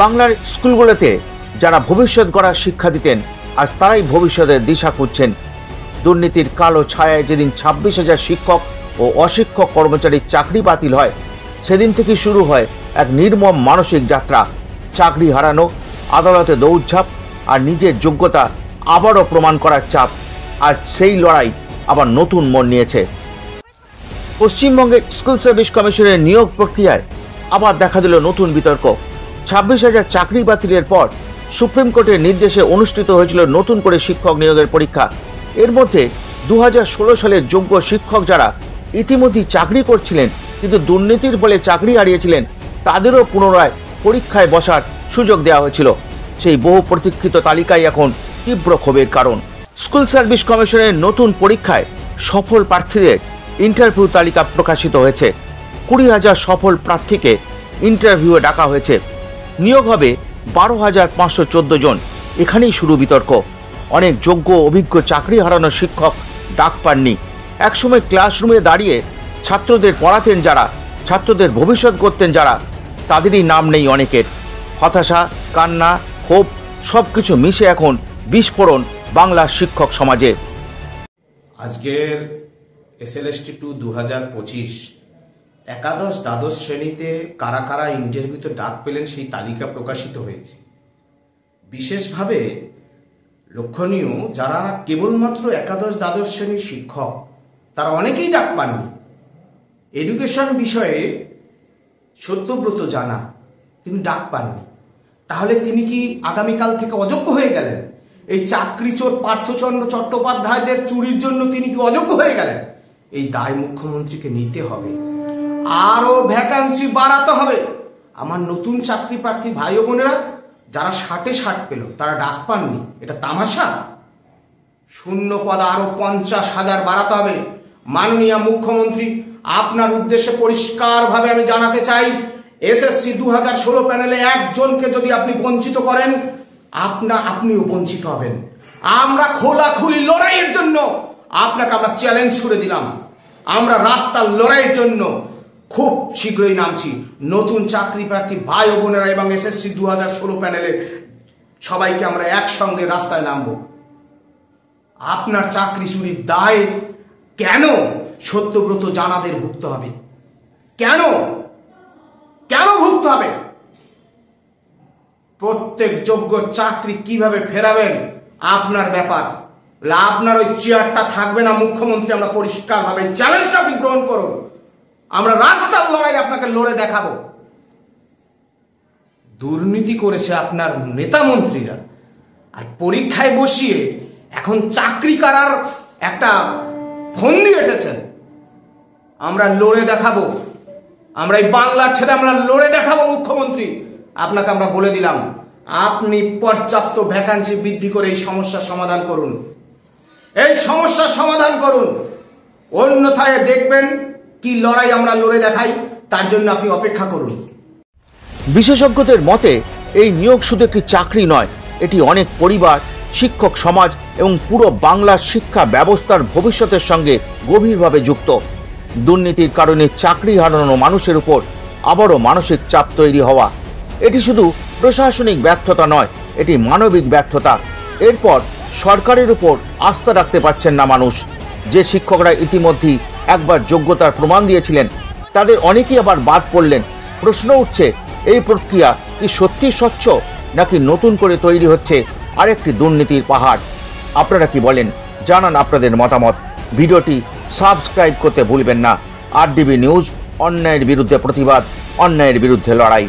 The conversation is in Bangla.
বাংলার স্কুলগুলোতে যারা ভবিষ্যৎ গড়ার শিক্ষা দিতেন আজ তারাই ভবিষ্যতের দিশা খুঁজছেন। দুর্নীতির কালো ছায়ায় যেদিন 26,000 শিক্ষক ও অশিক্ষক কর্মচারীর চাকরি বাতিল হয়, সেদিন থেকে শুরু হয় এক নির্মম মানসিক যাত্রা। চাকরি হারানো, আদালতে দৌড়ঝাঁপ আর নিজের যোগ্যতা আবারও প্রমাণ করার চাপ। আজ সেই লড়াই আবার নতুন মোড় নিয়েছে। পশ্চিমবঙ্গের স্কুল সার্ভিস কমিশনের নিয়োগ প্রক্রিয়ায় আবার দেখা দিল নতুন বিতর্ক। 26,000 চাকরি বাতিলের পর সুপ্রিম কোর্টের নির্দেশে অনুষ্ঠিত হয়েছিল নতুন করে শিক্ষক নিয়োগের পরীক্ষা। এর মধ্যে 2016 সালের যোগ্য শিক্ষক যারা ইতিমধ্যেই চাকরি করছিলেন কিন্তু দুর্নীতির ফলে চাকরি হারিয়েছিলেন, তাদেরও পুনরায় পরীক্ষায় বসার সুযোগ দেওয়া হয়েছিল। সেই বহু প্রতীক্ষিত তালিকায় এখন তীব্র ক্ষোভের কারণ। স্কুল সার্ভিস কমিশনের নতুন পরীক্ষায় সফল প্রার্থীদের ইন্টারভিউ তালিকা প্রকাশিত হয়েছে। 20,000 সফল প্রার্থীকে ইন্টারভিউয়ে ডাকা হয়েছে। নিয়োগ হবে 12,514 জন। এখানেই শুরু বিতর্ক। অনেক যোগ্য অভিজ্ঞ চাকরি হারানো শিক্ষক ডাক পাননি। একসময় ক্লাসরুমে দাঁড়িয়ে ছাত্রদের পড়াতেন যারা, ছাত্রদের ভবিষ্যৎ করতেন যারা, তাদেরই নাম নেই অনেকের। হতাশা, কান্না, ক্ষোভ সবকিছু মিশে এখন বিস্ফোরণ বাংলার শিক্ষক সমাজে। আজকের SLST 2 2025 একাদশ দ্বাদশ শ্রেণীতে কারা কারা ইন্টারভিউতে ডাক পেলেন সেই তালিকা প্রকাশিত হয়েছে। বিশেষভাবে লক্ষণীয়, যারা কেবলমাত্র একাদশ দ্বাদশ শ্রেণীর শিক্ষক তারা অনেকেই ডাক পাননি। এডুকেশন বিষয়ে সত্যব্রত জানা, তিনি ডাক পাননি। তাহলে তিনি কি আগামীকাল থেকে অযোগ্য হয়ে গেলেন? এই চাকরি চোর পার্থচন্দ্র চট্টোপাধ্যায়দের চুরির জন্য তিনি কি অযোগ্য হয়ে গেলেন? এই দায় মুখ্যমন্ত্রীকে নিতে হবে। আরো ভ্যাকান্সি বাড়াতে হবে। আমার নতুন চাকরি প্রার্থী ভাই ও বোনেরা যারা 60 পেল তারা ডাক পাননি, এটা তামাশা? শূন্য পদ আরো 50,000 বাড়াতে হবে। মাননীয় মুখ্যমন্ত্রী, আপনার উদ্দেশ্যে পরিষ্কারভাবে আমি জানাতে চাই, SSC 2016 প্যানেলে একজনকে যদি আপনি বঞ্চিত করেন, আপনিও বঞ্চিত হবেন। আমরা খোলাখুলি লড়াইয়ের জন্য আপনাকে আমরা চ্যালেঞ্জ ছুড়ে দিলাম। আমরা রাস্তার লড়াইয়ের জন্য খুব শীঘ্রই নামছি। নতুন চাকরি প্রার্থী ভাই ও বোনেরা এবং SSC 2016 প্যানেলের সবাইকে আমরা একসঙ্গে রাস্তায় নামব। আপনার চাকরি চুরির দায় কেন সত্যব্রত জানাদের ভুগতে হবে? কেন ভুগতে হবে? প্রত্যেক যোগ্য চাকরি কিভাবে ফেরাবেন আপনার ব্যাপার। আপনার ওই চেয়ারটা থাকবে না মুখ্যমন্ত্রী। আমরা পরিষ্কারভাবে চ্যালেঞ্জটা আপনি গ্রহণ করুন। আমরা রাস্তার লড়াই আপনাকে লড়ে দেখাবো। দুর্নীতি করেছে আপনার নেতা মন্ত্রীরা, আর পরীক্ষায় বসিয়ে এখন চাকরি করার একটা ফন্দি এঁটেছেন। আমরা লড়ে দেখাবো। আমরা এই বাংলার ছেড়ে আমরা লড়ে দেখাবো মুখ্যমন্ত্রী। আপনাকে আমরা বলে দিলাম, আপনি পর্যাপ্ত ভ্যাকান্সি বৃদ্ধি করে এই সমস্যার সমাধান করুন। এই সমস্যার সমাধান করুন, অন্যথায় দেখবেন কি লড়াই আমরা লড়ে দেখাই। তার জন্য আপনি অপেক্ষা করুন। বিশেষজ্ঞদের মতে এই নিয়োগ শুধু একটি চাকরি নয়, এটি অনেক পরিবার, শিক্ষক সমাজ এবং পুরো বাংলার শিক্ষা ব্যবস্থার ভবিষ্যতের সঙ্গে গভীরভাবে যুক্ত। দুর্নীতির কারণে চাকরি হারানো মানুষের উপর আবারও মানসিক চাপ তৈরি হওয়া, এটি শুধু প্রশাসনিক ব্যর্থতা নয়, এটি মানবিক ব্যর্থতা। এরপর সরকারের উপর আস্থা রাখতে পারছেন না মানুষ। যে শিক্ষকরা ইতিমধ্যেই একবার যোগ্যতার প্রমাণ দিয়েছিলেন, তাদের অনেকেই আবার বাদ পড়লেন। প্রশ্ন উঠছে, এই প্রক্রিয়া কি সত্যি স্বচ্ছ, নাকি নতুন করে তৈরি হচ্ছে আরেকটি দুর্নীতির পাহাড়? আপনারা কি বলেন? জানান আপনাদের মতামত। ভিডিওটি সাবস্ক্রাইব করতে ভুলবেন না। RDB নিউজ, অন্যায়ের বিরুদ্ধে প্রতিবাদ, অন্যায়ের বিরুদ্ধে লড়াই।